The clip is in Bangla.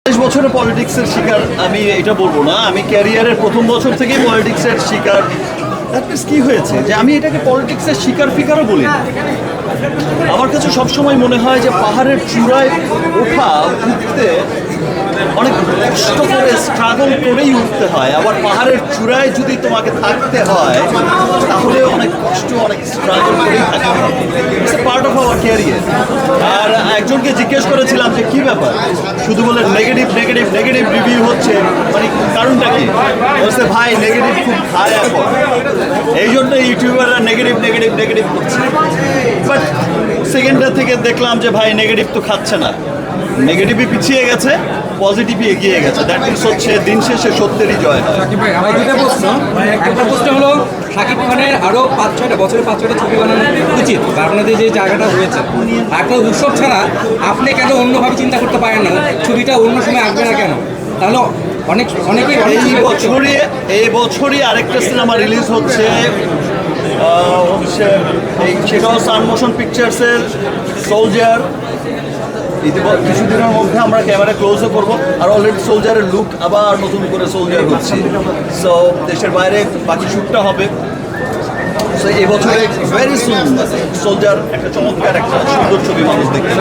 বছরে পলিটিক্সের শিকার আমি এটা বলবো না, আমি ক্যারিয়ারের প্রথম বছর থেকেই পলিটিক্সের শিকার। দ্যাট মিনস কি হয়েছে যে আমি এটাকে পলিটিক্সের শিকার ফিকারও বলি না। আমার কাছে সবসময় মনে হয় যে পাহাড়ের চূড়ায় ওঠা উঠতে অনেক কষ্ট করে স্ট্রাগল করেই উঠতে হয়, আবার পাহাড়ের চূড়ায় যদি তোমাকে থাকতে হয় তাহলে অনেক কষ্ট অনেক স্ট্রাগল করেই থাকতে হয়। It's a part of our career. আর একজনকে জিজ্ঞেস করেছিলাম যে কী ব্যাপার, শুধু বলে নেগেটিভ নেগেটিভ নেগেটিভ রিভিউ হচ্ছে, মানে কারণটা কি? বলছে ভাই নেগেটিভ খুব খায় এখন, এই জন্য ইউটিউবাররা নেগেটিভ নেগেটিভ নেগেটিভ করছে। বাট সেকেন্ডটা থেকে দেখলাম যে ভাই নেগেটিভ তো খাচ্ছে না, নেগেটিভই পিছিয়ে গেছে, পজিটিভই এগিয়ে গেছে। দ্যাট মিনস হচ্ছে দিন শেষে সত্যেরই জয় হয়। সাকিব ভাই, আমার দুটো প্রশ্ন। একটা প্রশ্ন হলো, সাকিব খানের আরও 5-6টা বছরে 5-6টা ছবি বানানো উচিত, বা আপনাদের যে জায়গাটা রয়েছে একটা উৎসব ছাড়া আপনি কেন অন্যভাবে চিন্তা করতে পারেন না, ছবিটা অন্য সময় আসবে না কেন? তাহলে অনেকেই এই বছরই আরেকটা সিনেমা রিলিজ হচ্ছে, সেটাও সান মোশন পিকচার্সের সোলজার। কিছুদিনের মধ্যে আমরা ক্যামেরা ক্লোজও করবো, আর অলরেডি সোলজারের লুক আবার নতুন করে সোলজার হচ্ছে। সো দেশের বাইরে বাকি শ্যুটটা হবে। সো এই বছরে ভেরি সুন সোলজার একটা চমৎকার একটা সুন্দর ছবি মানুষ দেখতে।